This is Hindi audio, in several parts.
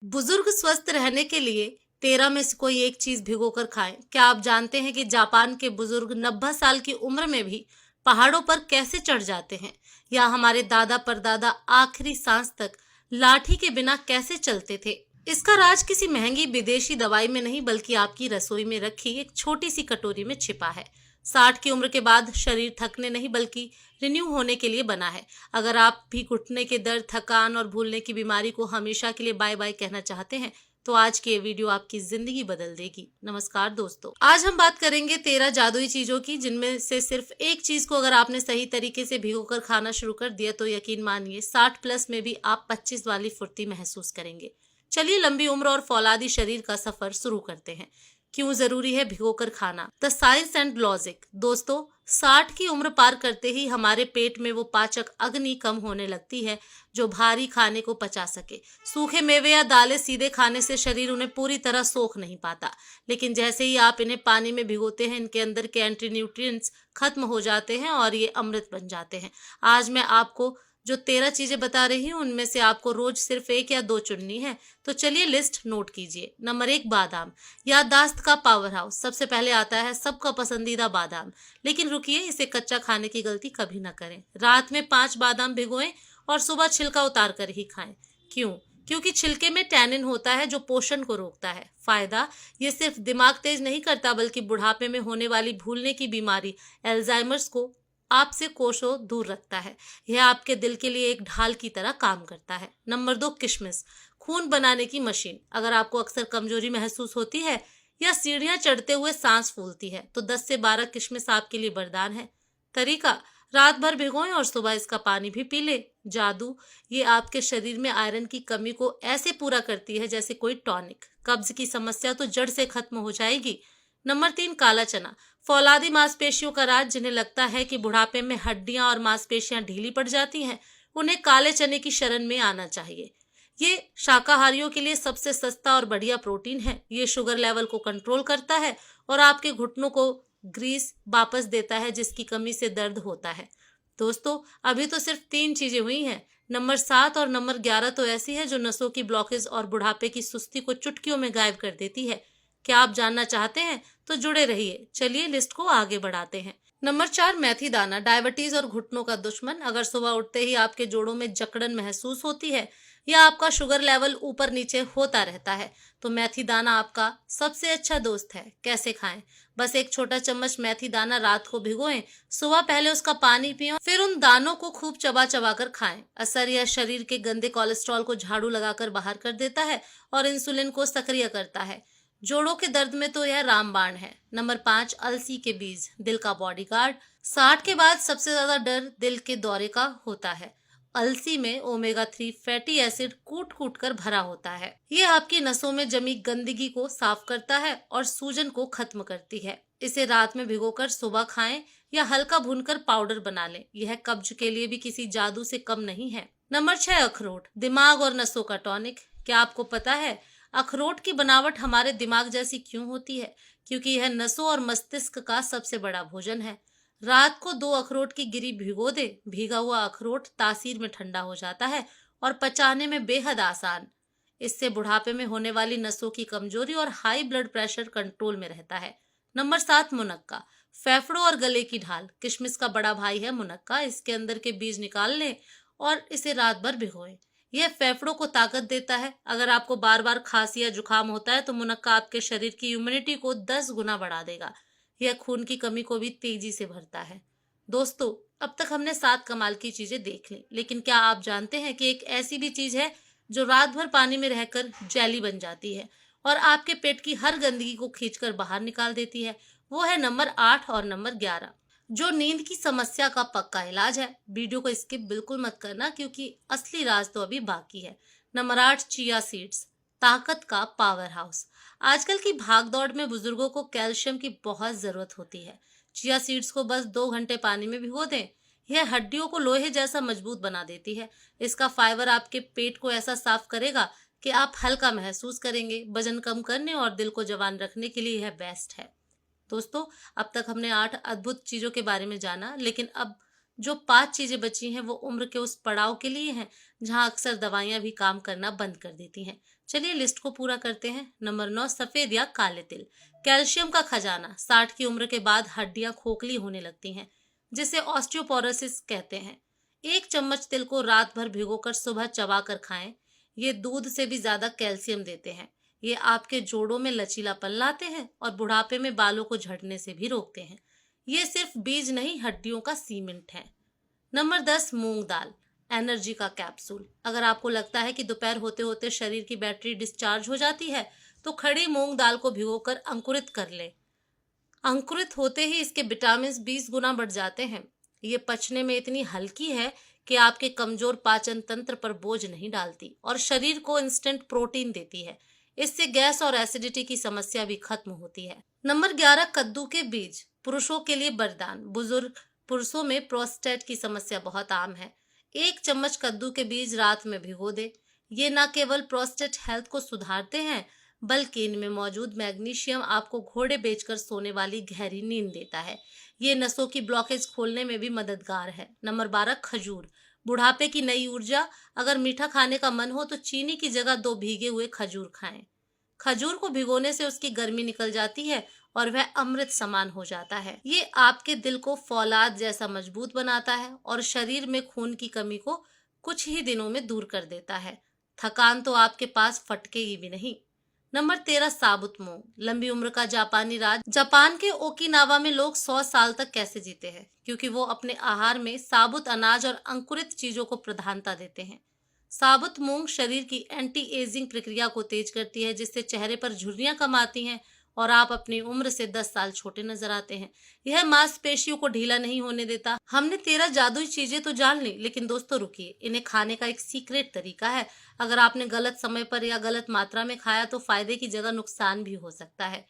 बुजुर्ग स्वस्थ रहने के लिए 13 में से कोई एक चीज भिगोकर खाएं। क्या आप जानते हैं कि जापान के बुजुर्ग 90 साल की उम्र में भी पहाड़ों पर कैसे चढ़ जाते हैं, या हमारे दादा परदादा आखिरी सांस तक लाठी के बिना कैसे चलते थे। इसका राज किसी महंगी विदेशी दवाई में नहीं, बल्कि आपकी रसोई में रखी एक छोटी सी कटोरी में छिपा है। 60 की उम्र के बाद शरीर थकने नहीं बल्कि रिन्यू होने के लिए बना है। अगर आप भी घुटने के दर्द, थकान और भूलने की बीमारी को हमेशा के लिए बाय बाय कहना चाहते हैं, तो आज की ये वीडियो आपकी जिंदगी बदल देगी। नमस्कार दोस्तों, आज हम बात करेंगे 13 जादुई चीजों की, जिनमें से सिर्फ एक चीज को अगर आपने सही तरीके से भिगोकर खाना शुरू कर दिया तो यकीन मानिए 60 प्लस में भी आप 25 वाली फुर्ती महसूस करेंगे। चलिए लंबी उम्र और फौलादी शरीर का सफर शुरू करते हैं। क्यों जरूरी है भिगोकर खाना? The science and logic. दोस्तों, 60 की उम्र पार करते ही हमारे पेट में वो पाचक अग्नि कम होने लगती है जो भारी खाने को पचा सके। सूखे मेवे या दालें सीधे खाने से शरीर उन्हें पूरी तरह सोख नहीं पाता, लेकिन जैसे ही आप इन्हें पानी में भिगोते हैं, इनके अंदर के एंटी न्यूट्रिएंट्स खत्म हो जाते हैं और ये अमृत बन जाते हैं। आज मैं आपको जो 13 चीजें बता रही हूँ, उनमें से आपको रोज सिर्फ 1 या 2 चुननी है। तो चलिए लिस्ट नोट कीजिए। नंबर 1, बादाम। याददाश्त का पावर हाउस। सबसे पहले आता है सबका पसंदीदा बादाम। लेकिन रुकिए, इसे कच्चा खाने की गलती कभी ना करें। रात में 5 बादाम भिगोएं और सुबह छिलका उतार कर ही खाएं। क्यों? क्योंकि छिलके में टैनिन होता है जो पोषण को रोकता है। फायदा, ये सिर्फ दिमाग तेज नहीं करता बल्कि बुढ़ापे में होने वाली भूलने की बीमारी एल्जाइमर्स को आपसे कोसों दूर रखता है। यह आपके दिल के लिए एक ढाल की तरह काम करता है। नंबर 2, किशमिश। खून बनाने की मशीन। अगर आपको अक्सर कमजोरी महसूस होती है या सीढ़ियां चढ़ते हुए सांस फूलती है, तो 10 से 12 किशमिश आपके लिए वरदान है। तरीका, रात भर भिगोएं और सुबह इसका पानी भी पी ले। जादू, ये आपके शरीर में आयरन की कमी को ऐसे पूरा करती है जैसे कोई टॉनिक। कब्ज की समस्या तो जड़ से खत्म हो जाएगी। नंबर 3, काला चना। फौलादी मांसपेशियों का राज। जिन्हें लगता है कि बुढ़ापे में हड्डियां और मांसपेशियां ढीली पड़ जाती हैं, उन्हें काले चने की शरण में आना चाहिए। ये शाकाहारियों के लिए सबसे सस्ता और बढ़िया प्रोटीन है। ये शुगर लेवल को कंट्रोल करता है और आपके घुटनों को ग्रीस वापस देता है, जिसकी कमी से दर्द होता है। दोस्तों, अभी तो सिर्फ 3 चीजें हुई हैं। नंबर 7 और नंबर 11 तो ऐसी है जो नसों की ब्लॉकेज और बुढ़ापे की सुस्ती को चुटकियों में गायब कर देती है। क्या आप जानना चाहते हैं? तो जुड़े रहिए। चलिए लिस्ट को आगे बढ़ाते हैं। नंबर 4, मेथी दाना। डायबिटीज और घुटनों का दुश्मन। अगर सुबह उठते ही आपके जोड़ों में जकड़न महसूस होती है या आपका शुगर लेवल ऊपर नीचे होता रहता है, तो मेथी दाना आपका सबसे अच्छा दोस्त है। कैसे खाएं? बस एक छोटा चम्मच मेथी दाना रात को भिगोएं, सुबह पहले उसका पानी पियो, फिर उन दानों को खूब चबा चबा कर खाएं। असर यह शरीर के गंदे कोलेस्ट्रॉल को झाड़ू लगाकर बाहर कर देता है और इंसुलिन को सक्रिय करता है। जोड़ों के दर्द में तो यह रामबाण है। नंबर 5, अलसी के बीज। दिल का बॉडीगार्ड। 60 के बाद सबसे ज्यादा डर दिल के दौरे का होता है। अलसी में ओमेगा 3 फैटी एसिड कूट कूट कर भरा होता है। ये आपकी नसों में जमी गंदगी को साफ करता है और सूजन को खत्म करती है। इसे रात में भिगोकर सुबह खाएं या हल्का भूनकर पाउडर बना लें। यह कब्ज के लिए भी किसी जादू से कम नहीं है। नंबर 6, अखरोट। दिमाग और नसों का टॉनिक। क्या आपको पता है अखरोट की बनावट हमारे दिमाग जैसी क्यों होती है? क्योंकि यह नसों और मस्तिष्क का सबसे बड़ा भोजन है। रात को 2 अखरोट की गिरी भिगो दे। भीगा हुआ अखरोट तासीर में ठंडा हो जाता है और पचाने में बेहद आसान। इससे बुढ़ापे में होने वाली नसों की कमजोरी और हाई ब्लड प्रेशर कंट्रोल में रहता है। नंबर 7, मुनक्का। फेफड़ों और गले की ढाल। किशमिश का बड़ा भाई है मुनक्का। इसके अंदर के बीज निकाल लें और इसे रात भर भिगोएं। यह फेफड़ों को ताकत देता है। अगर आपको बार बार खांसी या जुकाम होता है तो मुनक्का आपके शरीर की इम्यूनिटी को 10 गुना बढ़ा देगा। यह खून की कमी को भी तेजी से भरता है। दोस्तों, अब तक हमने 7 कमाल की चीजें देख ली, लेकिन क्या आप जानते हैं कि एक ऐसी भी चीज है जो रात भर पानी में रहकर जेली बन जाती है और आपके पेट की हर गंदगी को खींचकर बाहर निकाल देती है? वो है नंबर 8 और नंबर 11, जो नींद की समस्या का पक्का इलाज है। वीडियो को स्किप बिल्कुल मत करना, क्योंकि असली राज तो अभी बाकी है। Number 8, chia seeds. ताकत का पावर हाउस। आजकल की भागदौड़ में बुजुर्गों को कैल्शियम की बहुत जरूरत होती है। चिया सीड्स को बस 2 घंटे पानी में भिगो दें। यह हड्डियों को लोहे जैसा मजबूत बना देती है। इसका फाइबर आपके पेट को ऐसा साफ करेगा कि आप हल्का महसूस करेंगे। वजन कम करने और दिल को जवान रखने के लिए यह बेस्ट है। दोस्तों, अब तक हमने 8 अद्भुत चीजों के बारे में जाना, लेकिन अब जो 5 चीजें बची हैं वो उम्र के उस पड़ाव के लिए हैं जहां अक्सर दवाइयां भी काम करना बंद कर देती हैं। चलिए लिस्ट को पूरा करते हैं। नंबर 9, सफेद या काले तिल। कैल्शियम का खजाना। 60 की उम्र के बाद हड्डियां खोखली होने लगती हैं, जिसे ऑस्टियोपोरोसिस कहते हैं। 1 चम्मच तिल को रात भर भिगोकर सुबह चबाकर खाएं। ये दूध से भी ज्यादा कैल्शियम देते हैं। ये आपके जोड़ों में लचीलापन लाते हैं और बुढ़ापे में बालों को झड़ने से भी रोकते हैं। ये सिर्फ बीज नहीं, हड्डियों का सीमेंट है। नंबर 10, मूंग दाल। एनर्जी का कैप्सूल। अगर आपको लगता है कि दोपहर होते होते शरीर की बैटरी डिस्चार्ज हो जाती है, तो खड़ी मूंग दाल को भिगोकर अंकुरित कर ले। अंकुरित होते ही इसके विटामिन 20 गुना बढ़ जाते हैं। ये पचने में इतनी हल्की है कि आपके कमजोर पाचन तंत्र पर बोझ नहीं डालती और शरीर को इंस्टेंट प्रोटीन देती है। इससे गैस और एसिडिटी की समस्या भी खत्म होती है। नंबर 11, कद्दू के बीज। पुरुषों के लिए वरदान। बुजुर्ग पुरुषों में प्रोस्टेट की समस्या बहुत आम है। 1 चम्मच कद्दू के बीज रात में भिगो दे। ये न केवल प्रोस्टेट हेल्थ को सुधारते हैं, बल्कि इनमें मौजूद मैग्नीशियम आपको घोड़े बेचकर सोने वाली गहरी नींद देता है। ये नसों की ब्लॉकेज खोलने में भी मददगार है। नंबर 12, खजूर। बुढ़ापे की नई ऊर्जा। अगर मीठा खाने का मन हो तो चीनी की जगह 2 भीगे हुए खजूर खाएं। खजूर को भिगोने से उसकी गर्मी निकल जाती है और वह अमृत समान हो जाता है। ये आपके दिल को फौलाद जैसा मजबूत बनाता है और शरीर में खून की कमी को कुछ ही दिनों में दूर कर देता है। थकान तो आपके पास फटकेगी भी नहीं। नंबर 13, साबुत मूंग। लंबी उम्र का जापानी राज। जापान के ओकिनावा में लोग 100 साल तक कैसे जीते हैं? क्योंकि वो अपने आहार में साबुत अनाज और अंकुरित चीजों को प्रधानता देते हैं। साबुत मूंग शरीर की एंटी एजिंग प्रक्रिया को तेज करती है, जिससे चेहरे पर झुर्रियां कम आती हैं और आप अपनी उम्र से 10 साल छोटे नजर आते हैं। यह मांसपेशियों को ढीला नहीं होने देता। हमने 13 जादुई चीजें तो जान ली, लेकिन दोस्तों रुकिए, इन्हें खाने का एक सीक्रेट तरीका है। अगर आपने गलत समय पर या गलत मात्रा में खाया तो फायदे की जगह नुकसान भी हो सकता है।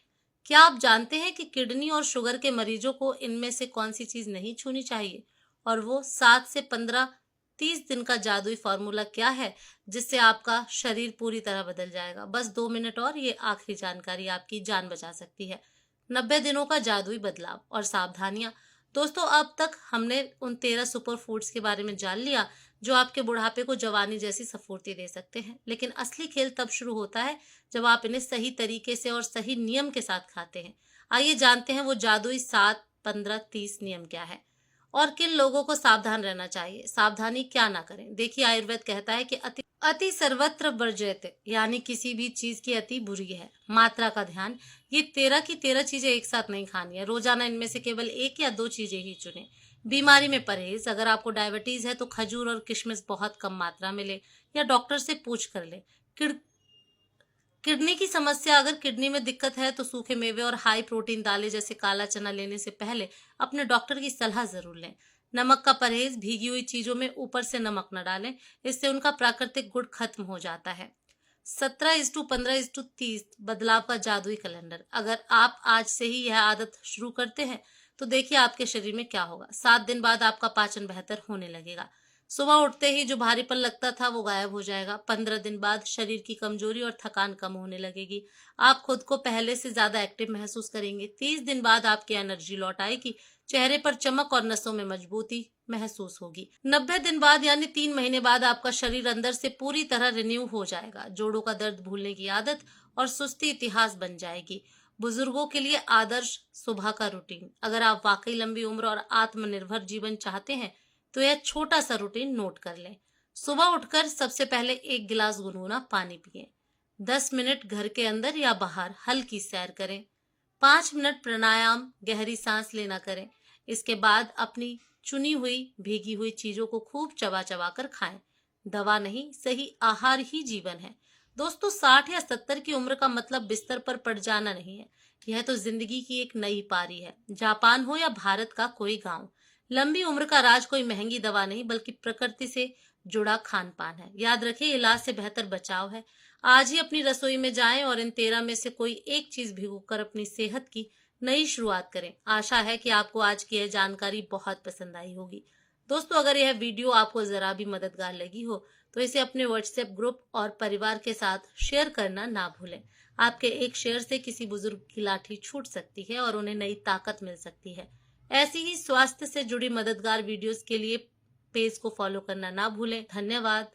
क्या आप जानते हैं कि किडनी और शुगर के मरीजों को इनमें से कौन सी चीज नहीं छूनी चाहिए? और वो 7 से 15 30 दिन का जादुई फॉर्मूला क्या है, जिससे आपका शरीर पूरी तरह बदल जाएगा? बस 2 मिनट और ये आखिरी जानकारी आपकी जान बचा सकती है। 90 दिनों का जादुई बदलाव और सावधानियां। दोस्तों, अब तक हमने उन 13 सुपर फूड्स के बारे में जान लिया जो आपके बुढ़ापे को जवानी जैसी स्फूर्ति दे सकते हैं। लेकिन असली खेल तब शुरू होता है जब आप इन्हें सही तरीके से और सही नियम के साथ खाते हैं। आइए जानते हैं वो जादुई 7, 15, 30 नियम क्या है और किन लोगों को सावधान रहना चाहिए। सावधानी क्या ना करें? देखिए, आयुर्वेद कहता है कि अति सर्वत्र वर्ज्यते, यानी किसी भी चीज की अति बुरी है। मात्रा का ध्यान। ये 13 की 13 चीजें एक साथ नहीं खानी है। रोजाना इनमें से केवल 1 या 2 चीजें ही चुनें। बीमारी में परहेज। अगर आपको डायबिटीज है तो खजूर और किशमिश बहुत कम मात्रा में ले या डॉक्टर से पूछ कर ले। किडनी की समस्या। अगर किडनी में दिक्कत है तो सूखे मेवे और हाई प्रोटीन दालें जैसे काला चना लेने से पहले अपने डॉक्टर की सलाह जरूर लें। नमक का परहेज। भीगी हुई चीजों में ऊपर से नमक न डालें, इससे उनका प्राकृतिक गुण खत्म हो जाता है। 17:15:30 बदलाव का जादुई कैलेंडर। अगर आप आज से ही यह आदत शुरू करते हैं तो देखिए आपके शरीर में क्या होगा। 7 दिन बाद आपका पाचन बेहतर होने लगेगा। सुबह उठते ही जो भारीपन लगता था वो गायब हो जाएगा। 15 दिन बाद शरीर की कमजोरी और थकान कम होने लगेगी। आप खुद को पहले से ज्यादा एक्टिव महसूस करेंगे। 30 दिन बाद आपकी एनर्जी लौट आएगी। चेहरे पर चमक और नसों में मजबूती महसूस होगी। 90 दिन बाद यानी 3 महीने बाद आपका शरीर अंदर से पूरी तरह रिन्यू हो जाएगा। जोड़ों का दर्द भूलने की आदत और सुस्ती इतिहास बन जाएगी। बुजुर्गों के लिए आदर्श सुबह का रूटीन। अगर आप वाकई लंबी उम्र और आत्मनिर्भर जीवन चाहते हैं तो यह छोटा सा रूटीन नोट कर लें। सुबह उठकर सबसे पहले 1 गिलास गुनगुना पानी पिएं। 10 मिनट घर के अंदर या बाहर हल्की सैर करें। 5 मिनट प्राणायाम, गहरी सांस लेना करें। इसके बाद अपनी चुनी हुई भीगी हुई चीजों को खूब चबा चबा कर खाएं। दवा नहीं, सही आहार ही जीवन है। दोस्तों, 60 या 70 की उम्र का मतलब बिस्तर पर पड़ जाना नहीं है। यह तो जिंदगी की एक नई पारी है। जापान हो या भारत का कोई गांव, लंबी उम्र का राज कोई महंगी दवा नहीं बल्कि प्रकृति से जुड़ा खान पान है। याद रखिए, इलाज से बेहतर बचाव है। आज ही अपनी रसोई में जाएं और इन 13 में से कोई एक चीज भिगोकर अपनी सेहत की नई शुरुआत करें। आशा है कि आपको आज की यह जानकारी बहुत पसंद आई होगी। दोस्तों, अगर यह वीडियो आपको जरा भी मददगार लगी हो तो इसे अपने व्हाट्सएप ग्रुप और परिवार के साथ शेयर करना ना भूलें। आपके एक शेयर से किसी बुजुर्ग की लाठी छूट सकती है और उन्हें नई ताकत मिल सकती है। ऐसी ही स्वास्थ्य से जुड़ी मददगार वीडियोस के लिए पेज को फॉलो करना ना भूलें। धन्यवाद।